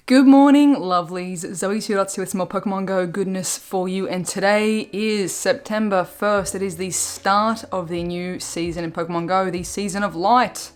Good morning, lovelies. ZoëTwoDots here with some more Pokemon Go goodness for you, and today is September 1st. It is the start of the new season in Pokemon Go, the Season of Light.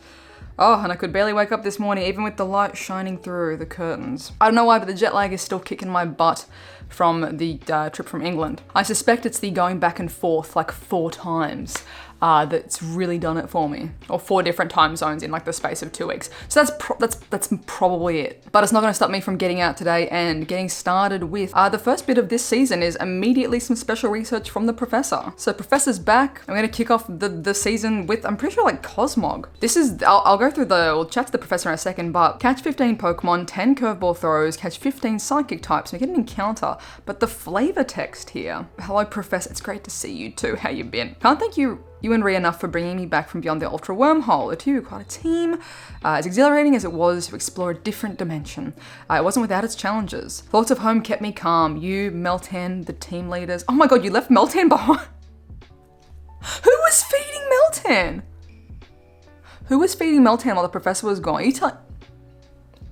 Oh, and I could barely wake up this morning, even with the light shining through the curtains. I don't know why, but the jet lag is still kicking my butt from the trip from England. I suspect it's the going back and forth like 4 times that's really done it for me. Or 4 different time zones in like the space of 2 weeks. So that's probably it. But it's not gonna stop me from getting out today and getting started with the first bit of this season is immediately some special research from the professor. So Professor's back. I'm gonna kick off the season with, I'm pretty sure like Cosmog. This is, I'll go through we'll chat to the professor in a second, but catch 15 Pokemon, 10 curveball throws, catch 15 psychic types, and we get an encounter. But the flavor text here, hello Professor, it's great to see you too, how you been? Can't thank you and Rhea enough for bringing me back from beyond the Ultra Wormhole. The two are quite a team. As exhilarating as it was to explore a different dimension, it wasn't without its challenges. Thoughts of home kept me calm. You, MELTAN, the team leaders. Oh my god, you left MELTAN behind. Who was feeding MELTAN? Who was feeding MELTAN while the professor was gone? You tell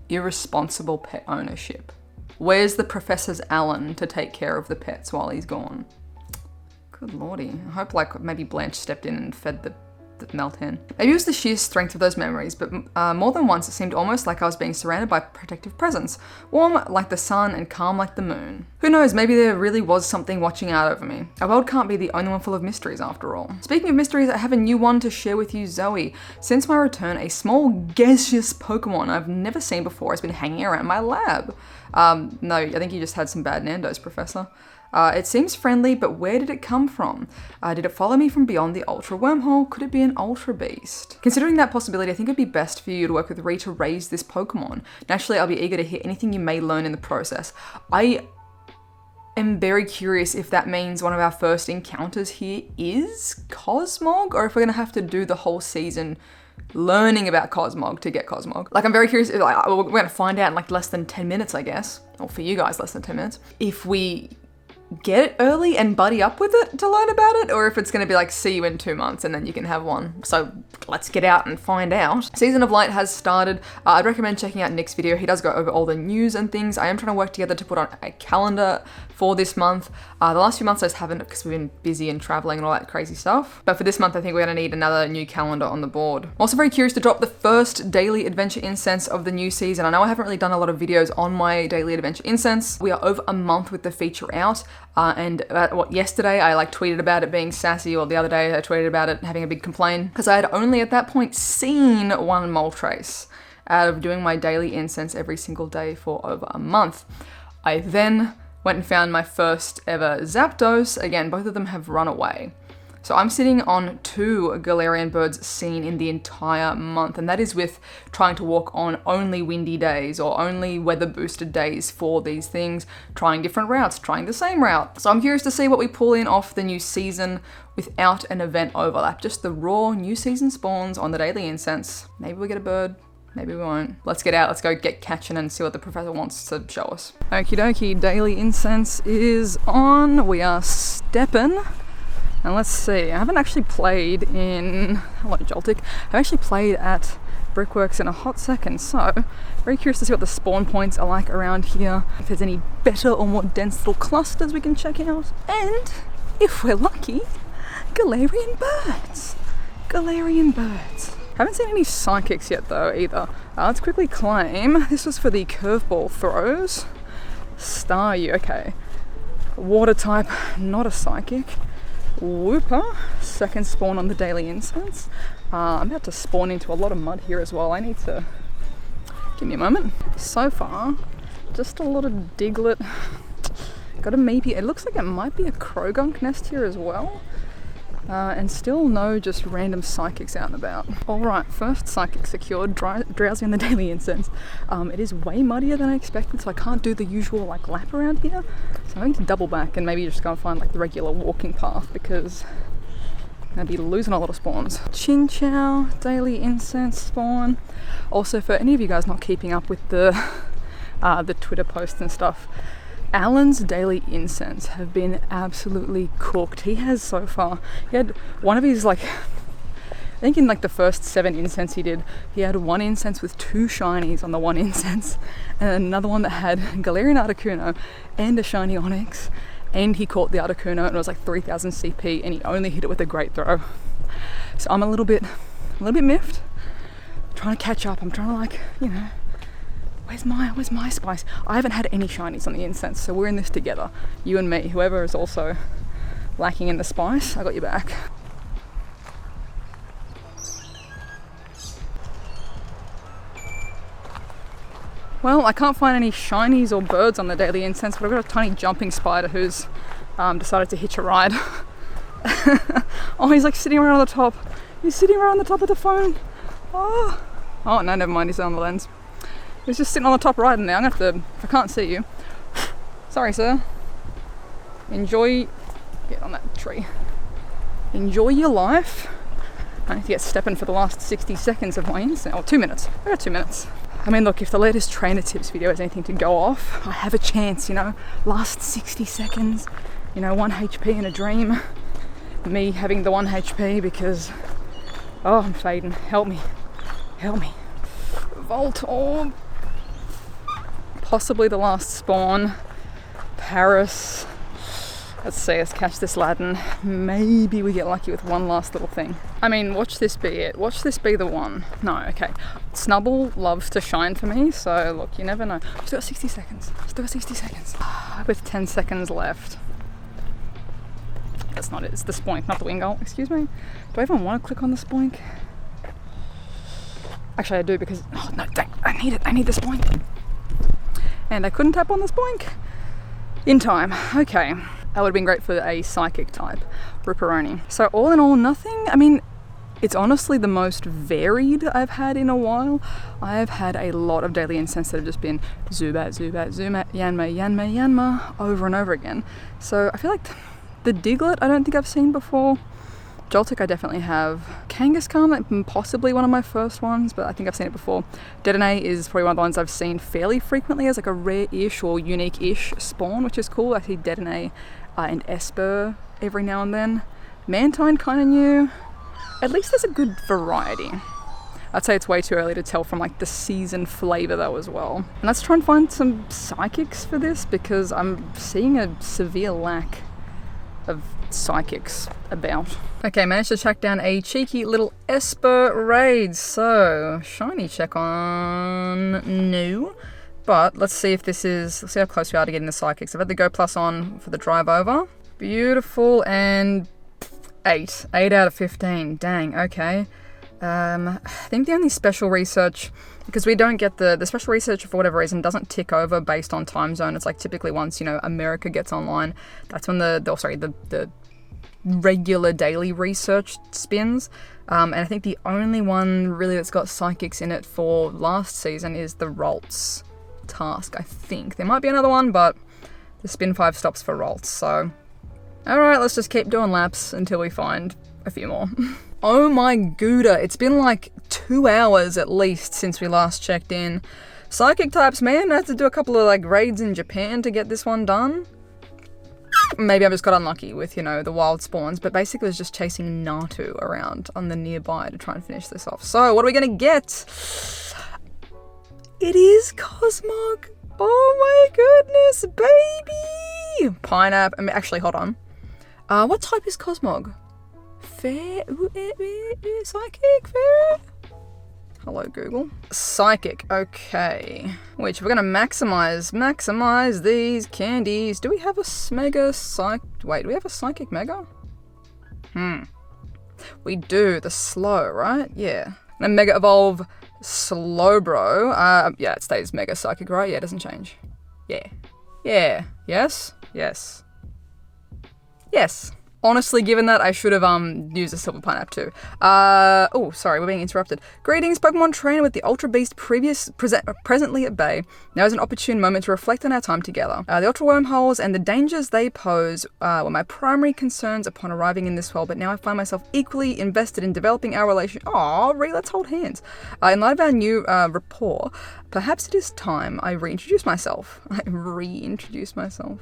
irresponsible pet ownership. Where's the professor's Alan to take care of the pets while he's gone? Good lordy. I hope like maybe Blanche stepped in and fed the MELTAN. Maybe it was the sheer strength of those memories, but more than once it seemed almost like I was being surrounded by protective presence. Warm like the sun and calm like the moon. Who knows, maybe there really was something watching out over me. Our world can't be the only one full of mysteries after all. Speaking of mysteries, I have a new one to share with you, Zoe. Since my return, a small gaseous Pokemon I've never seen before has been hanging around my lab. No, I think you just had some bad Nandos, Professor. It seems friendly, but where did it come from? Did it follow me from beyond the Ultra Wormhole? Could it be an Ultra Beast? Considering that possibility, I think it'd be best for you to work with Rhea to raise this Pokemon. Naturally, I'll be eager to hear anything you may learn in the process. I am very curious if that means one of our first encounters here is Cosmog, or if we're gonna have to do the whole season learning about Cosmog to get Cosmog. Like, I'm very curious, like, we're gonna find out in like less than 10 minutes, I guess. Or for you guys, less than 10 minutes. If we get it early and buddy up with it to learn about it, or if it's gonna be like, see you in 2 months and then you can have one. So let's get out and find out. Season of Light has started. I'd recommend checking out Nick's video. He does go over all the news and things. I am trying to work together to put on a calendar for this month. The last few months I just haven't because we've been busy and traveling and all that crazy stuff. But for this month, I think we're gonna need another new calendar on the board. I'm also very curious to drop the first daily adventure incense of the new season. I know I haven't really done a lot of videos on my daily adventure incense. We are over a month with the feature out. And yesterday I like tweeted about it being sassy, or the other day I tweeted about it having a big complaint, because I had only at that point seen 1 mole trace out of doing my daily incense every single day for over a month. I then went and found my first ever Zapdos. Again, both of them have run away. So I'm sitting on 2 Galarian birds seen in the entire month, and that is with trying to walk on only windy days or only weather boosted days for these things, trying different routes, trying the same route. So I'm curious to see what we pull in off the new season without an event overlap, just the raw new season spawns on the daily incense. Maybe we get a bird, maybe we won't. Let's get out, let's go get catching and see what the professor wants to show us. Okie dokie, daily incense is on. We are stepping. And let's see, I haven't actually played in, hello Joltik, I've actually played at Brickworks in a hot second, so very curious to see what the spawn points are like around here, if there's any better or more dense little clusters we can check out, and if we're lucky, Galarian birds. Galarian birds. Haven't seen any psychics yet though either. Let's quickly claim, this was for the curveball throws. Staryu, okay. Water type, not a psychic. Whooper, second spawn on the daily incense. I'm about to spawn into a lot of mud here as well. I need to, give me a moment. So far, just a lot of Diglett. Got a maybe, it looks like it might be a Krogunk nest here as well. And still no just random psychics out and about. Alright, first psychic secured, drowsy on the daily incense. It is way muddier than I expected, so I can't do the usual like lap around here. So I'm going to double back and maybe just go and find like the regular walking path, because I'm going to be losing a lot of spawns. Chinchou, daily incense spawn. Also, for any of you guys not keeping up with the Twitter posts and stuff, Alan's daily incense have been absolutely cooked. He has so far, he had one of his like I think in like the first 7 incense he did, he had one incense with 2 shinies on the one incense, and another one that had Galarian Articuno and a shiny Onyx, and he caught the Articuno and it was like 3000 CP, and he only hit it with a Great Throw. So I'm a little bit miffed. I'm trying to catch up. I'm trying to, like, you know, where's my spice? I haven't had any shinies on the incense, so we're in this together. You and me, whoever is also lacking in the spice, I got your back. Well, I can't find any shinies or birds on the daily incense, but I've got a tiny jumping spider who's decided to hitch a ride. Oh, he's like sitting around on the top. He's sitting around on the top of the phone. Oh no, never mind, he's on the lens. He's just sitting on the top riding there. I'm gonna have to, if I can't see you. Sorry, sir. Enjoy, get on that tree. Enjoy your life. I need to get stepping for the last 60 seconds of my incense, or 2 minutes. I got 2 minutes. I mean, look, if the latest trainer tips video is anything to go off, I have a chance, you know, last 60 seconds, you know, 1 HP in a dream. Me having the 1 HP because, oh, I'm fading. Help me. Help me. Volt Orb. Possibly the last spawn. Paris. Let's see, let's catch this Latin. Maybe we get lucky with one last little thing. I mean, watch this be it. Watch this be the one. No, okay. Snubble loves to shine for me, so look, you never know. Still got 60 seconds. Still got 60 seconds. With 10 seconds left. That's not it, it's the spoink, not the Wingull. Excuse me. Do I even want to click on the spoink? Actually, I do because, oh no, dang, I need it. I need the spoink. And I couldn't tap on the spoink in time. Okay. That would have been great for a psychic type, Ripperoni. So all in all, nothing. I mean, it's honestly the most varied I've had in a while. I've had a lot of daily incense that have just been Zubat, Zubat, Zubat, Yanma, Yanma, Yanma, over and over again. So I feel like the Diglett I don't think I've seen before. Joltik I definitely have. Kangaskhan, possibly one of my first ones, but I think I've seen it before. Dedenne is probably one of the ones I've seen fairly frequently as like a rare-ish or unique-ish spawn, which is cool. I see Dedenne and Esper every now and then. Mantine kind of new. At least there's a good variety. I'd say it's way too early to tell from like the season flavour though as well. And let's try and find some psychics for this because I'm seeing a severe lack of psychics about. Okay, managed to track down a cheeky little Esper raid. So, shiny check on no. But let's see if this is, let's see how close we are to getting the psychics. I've had the Go Plus on for the drive over. Beautiful, and 8 out of 15. Dang, okay. I think the only special research, because we don't get the special research for whatever reason doesn't tick over based on time zone. It's like typically once, you know, America gets online, that's when the regular daily research spins. And I think the only one really that's got psychics in it for last season is the Ralts task, I think. There might be another one, but the spin 5 stops for Ralts, so alright, let's just keep doing laps until we find a few more. Oh my Gouda, it's been like 2 hours at least since we last checked in. Psychic types, man, I had to do a couple of like raids in Japan to get this one done. Maybe I just got unlucky with, you know, the wild spawns, but basically I was just chasing Natu around on the nearby to try and finish this off. So, what are we gonna get? It is Cosmog! Oh my goodness, baby! Pineapple, I mean, actually, hold on. What type is Cosmog? Fair? Psychic? Fair? Hello, Google. Psychic, okay. Which we're gonna maximize these candies. Do we have a mega wait, do we have a psychic mega? We do, the slow, right? Yeah. And mega evolve Slowbro. Yeah, it stays mega psychic, right? Yeah, it doesn't change. Yeah. Yeah. Yes? Yes. Yes. Honestly, given that, I should have used a silver pineapple too. Oh, sorry, we're being interrupted. Greetings, Pokemon trainer with the Ultra Beast presently at bay. Now is an opportune moment to reflect on our time together. The Ultra Wormholes and the dangers they pose were my primary concerns upon arriving in this world, but now I find myself equally invested in developing our relationship. Aw, let's hold hands. In light of our new rapport, perhaps it is time I reintroduce myself.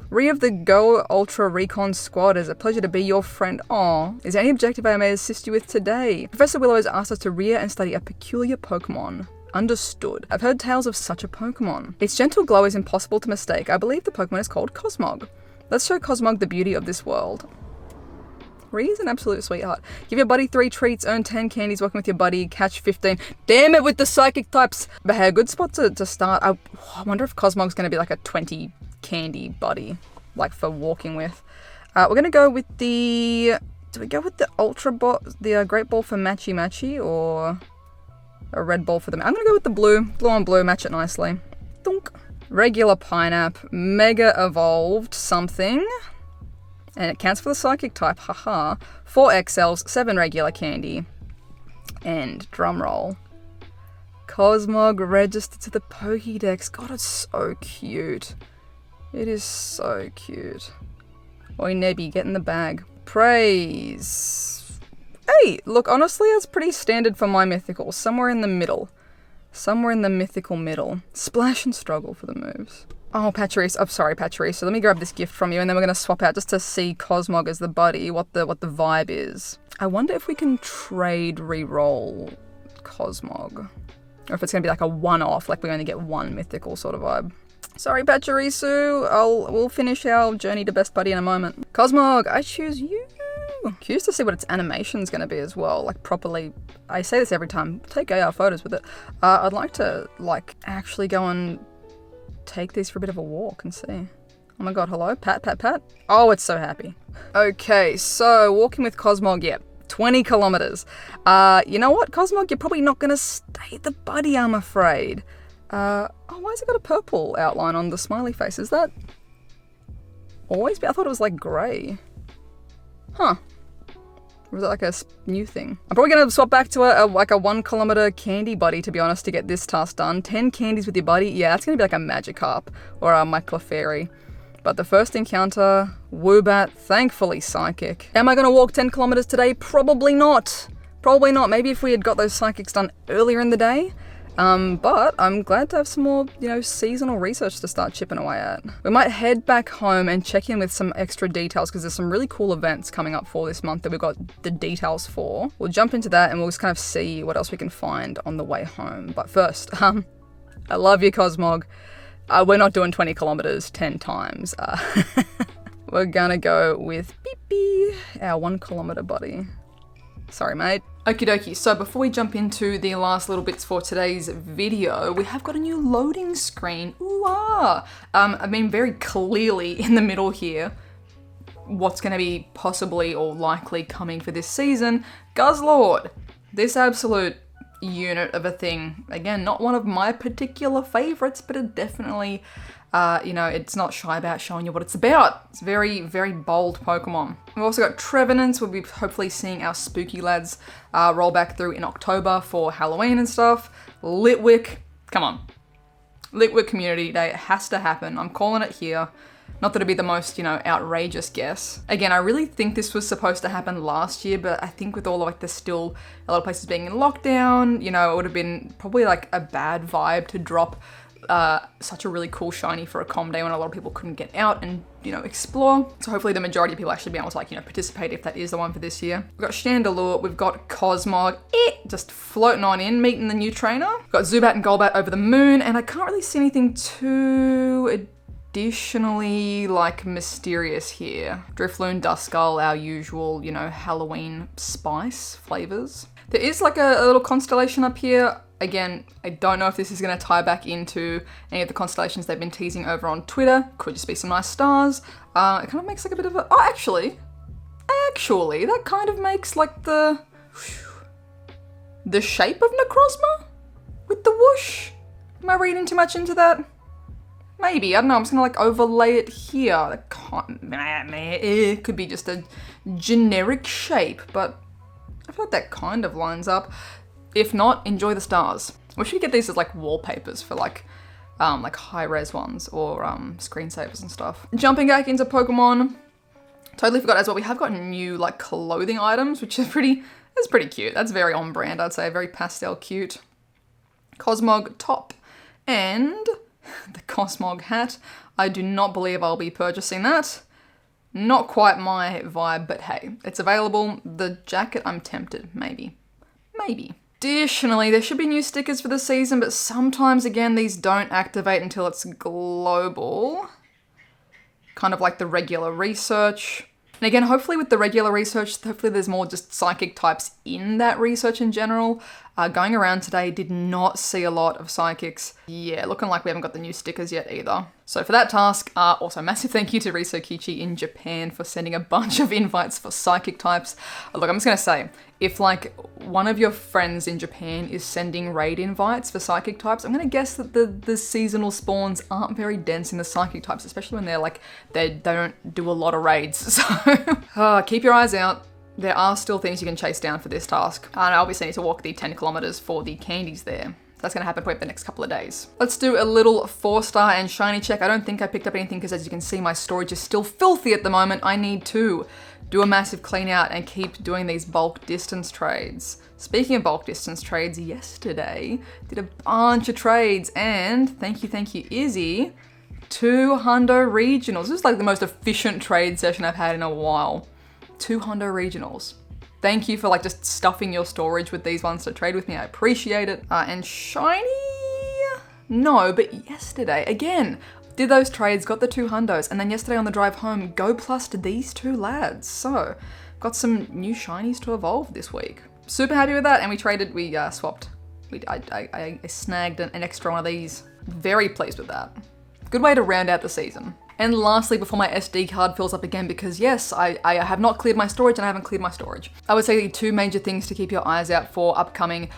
Re of the Go Ultra Recon Squad. It's a pleasure to be your your friend. Aw. Is there any objective I may assist you with today? Professor Willow has asked us to rear and study a peculiar Pokemon. Understood. I've heard tales of such a Pokemon. Its gentle glow is impossible to mistake. I believe the Pokemon is called Cosmog. Let's show Cosmog the beauty of this world. Ree's an absolute sweetheart. Give your buddy 3 treats, earn 10 candies working with your buddy, catch 15. Damn it with the psychic types! But hey, a good spot to start. I wonder if Cosmog's going to be like a 20 candy buddy, like for walking with. We're going to go with the... Do we go with the Ultra Ball, the Great Ball for Matchy Matchy, or a Red Ball for them? I'm going to go with the blue. Blue on blue, match it nicely. Thunk. Regular Pineapple, Mega Evolved something. And it counts for the Psychic type, haha. 4 XLs, 7 regular candy. And drumroll. Cosmog registered to the Pokédex. God, it's so cute. It is so cute. Oi, Nebby, get in the bag. Praise. Hey, look, honestly, that's pretty standard for my mythical. Somewhere in the middle. Somewhere in the mythical middle. Splash and struggle for the moves. Oh, Pachirisu. I'm sorry, Pachirisu. So let me grab this gift from you, and then we're going to swap out just to see Cosmog as the buddy, what the vibe is. I wonder if we can trade re-roll Cosmog. Or if it's going to be like a one-off, like we only get one mythical sort of vibe. Sorry, Pachirisu. We'll finish our journey to best buddy in a moment. Cosmog, I choose you. Curious to see what its animation's going to be as well. Like properly, I say this every time, take AR photos with it. I'd like to like actually go and take these for a bit of a walk and see. Oh my god, hello? Pat, pat, pat. Oh, it's so happy. Okay, so walking with Cosmog, yeah, 20 kilometers. You know what, Cosmog, you're probably not gonna stay the buddy, I'm afraid. Oh, why has it got a purple outline on the smiley face? Is that always be? I thought it was like grey. Huh. Or was it like a new thing? I'm probably going to swap back to like a 1 kilometer candy buddy, to be honest, to get this task done. 10 candies with your buddy. Yeah, that's going to be like a Magikarp or a Clefairy. But the first encounter, Woobat, thankfully psychic. Am I going to walk 10 kilometers today? Probably not. Probably not. Maybe if we had got those psychics done earlier in the day. But I'm glad to have some more, you know, seasonal research to start chipping away at. We might head back home and check in with some extra details because there's some really cool events coming up for this month that we've got the details for. We'll jump into that and we'll just kind of see what else we can find on the way home. But first, I love you, Cosmog. We're not doing 20 kilometers 10 times. We're gonna go with Beepy, our 1 kilometer buddy. Sorry, mate. Okie dokie, so before we jump into the last little bits for today's video, we have got a new loading screen. Ooh-ah! I mean, very clearly in the middle here, what's going to be possibly or likely coming for this season, Guzzlord. This absolute unit of a thing. Again, not one of my particular favorites, but it definitely, you know, it's not shy about showing you what it's about. It's very, very bold Pokemon. We've also got Trevenants. We'll be hopefully seeing our spooky lads roll back through in October for Halloween and stuff. Litwick, come on. Litwick Community Day, it has to happen. I'm calling it here. Not that it'd be the most, you know, outrageous guess. Again, I really think this was supposed to happen last year, but I think with all like there's still a lot of places being in lockdown, you know, it would have been probably like a bad vibe to drop such a really cool shiny for a comm day when a lot of people couldn't get out and, you know, explore. So hopefully the majority of people actually be able to like, you know, participate if that is the one for this year. We've got Chandelure, we've got Cosmog, just floating on in, meeting the new trainer. We've got Zubat and Golbat over the moon, and I can't really see anything too additionally like mysterious here. Drifloon, Duskull, our usual, you know, Halloween spice flavors. There is like a little constellation up here. Again, I don't know if this is going to tie back into any of the constellations they've been teasing over on Twitter. Could just be some nice stars. It kind of makes like a bit of a... Oh, actually, that kind of makes like the shape of Necrozma with the whoosh. Am I reading too much into that? Maybe, I don't know, I'm just gonna like overlay it here. It could be just a generic shape, but I feel like that kind of lines up. If not, enjoy the stars. We should get these as like wallpapers for like high-res ones or screensavers and stuff. Jumping back into Pokemon, totally forgot as well, we have got new like clothing items, which is pretty cute. That's very on brand, I'd say, very pastel cute. Cosmog top and the Cosmog hat. I do not believe I'll be purchasing that. Not quite my vibe, but hey, it's available. The jacket, I'm tempted, maybe. Maybe. Additionally, there should be new stickers for the season, but sometimes, again, these don't activate until it's global. Kind of like the regular research. And again, hopefully with the regular research, hopefully there's more just psychic types in that research in general. Going around today, did not see a lot of psychics. Yeah, looking like we haven't got the new stickers yet either. So for that task, also massive thank you to Riso Kichi in Japan for sending a bunch of invites for psychic types. Look, I'm just gonna say, if like one of your friends in Japan is sending raid invites for psychic types, I'm gonna guess that the seasonal spawns aren't very dense in the psychic types, especially when they're like, they don't do a lot of raids. So keep your eyes out. There are still things you can chase down for this task. And I obviously need to walk the 10 kilometers for the candies there. That's gonna happen probably the next couple of days. Let's do a little 4-star and shiny check. I don't think I picked up anything because as you can see, my storage is still filthy at the moment. I need to do a massive clean out and keep doing these bulk distance trades. Speaking of bulk distance trades, yesterday did a bunch of trades and thank you, Izzy, 2 hundo regionals. This is like the most efficient trade session I've had in a while. 2 hundo regionals. Thank you for like just stuffing your storage with these ones to trade with me. I appreciate it. And shiny? No, but yesterday, again, did those trades, got the 2 hundos, and then yesterday on the drive home, go plussed these 2 lads. So, got some new shinies to evolve this week. Super happy with that, and we swapped. I snagged an extra one of these. Very pleased with that. Good way to round out the season. And lastly, before my SD card fills up again, because yes, I have not cleared my storage and I haven't cleared my storage. I would say the 2 major things to keep your eyes out for upcoming.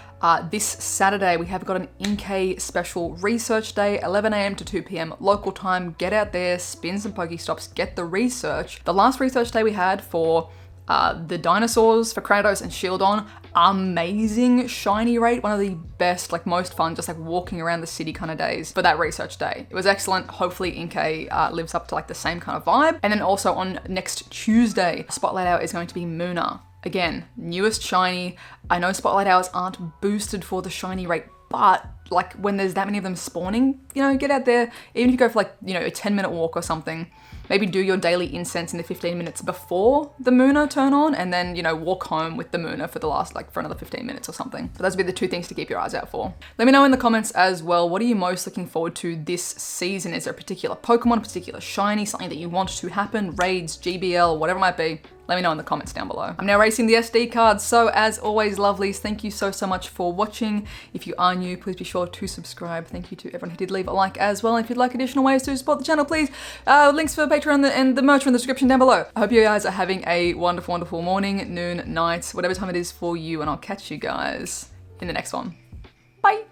This Saturday, we have got an InK special research day, 11 AM to 2 PM local time. Get out there, spin some Pokestops, get the research. The last research day we had for the dinosaurs for Kratos and Shieldon, amazing shiny rate, one of the best, like most fun, just like walking around the city kind of days for that research day. It was excellent. Hopefully InK lives up to like the same kind of vibe. And then also on next Tuesday, Spotlight Hour is going to be Muna. Again, newest shiny. I know Spotlight Hours aren't boosted for the shiny rate, but like when there's that many of them spawning, you know, get out there, even if you go for like, you know, a 10-minute walk or something, maybe do your daily incense in the 15 minutes before the Muna turn on and then, you know, walk home with the Muna for the last, like for another 15 minutes or something. But those would be the 2 things to keep your eyes out for. Let me know in the comments as well, what are you most looking forward to this season? Is there a particular Pokemon, a particular shiny, something that you want to happen, raids, GBL, whatever it might be? Let me know in the comments down below. I'm now racing the SD cards, so as always, lovelies, thank you so much for watching. If you are new, please be sure to subscribe. Thank you to everyone who did leave a like as well. If you'd like additional ways to support the channel, please, links for Patreon and the merch are in the description down below. I hope you guys are having a wonderful, wonderful morning, noon, night, whatever time it is for you, and I'll catch you guys in the next one. Bye.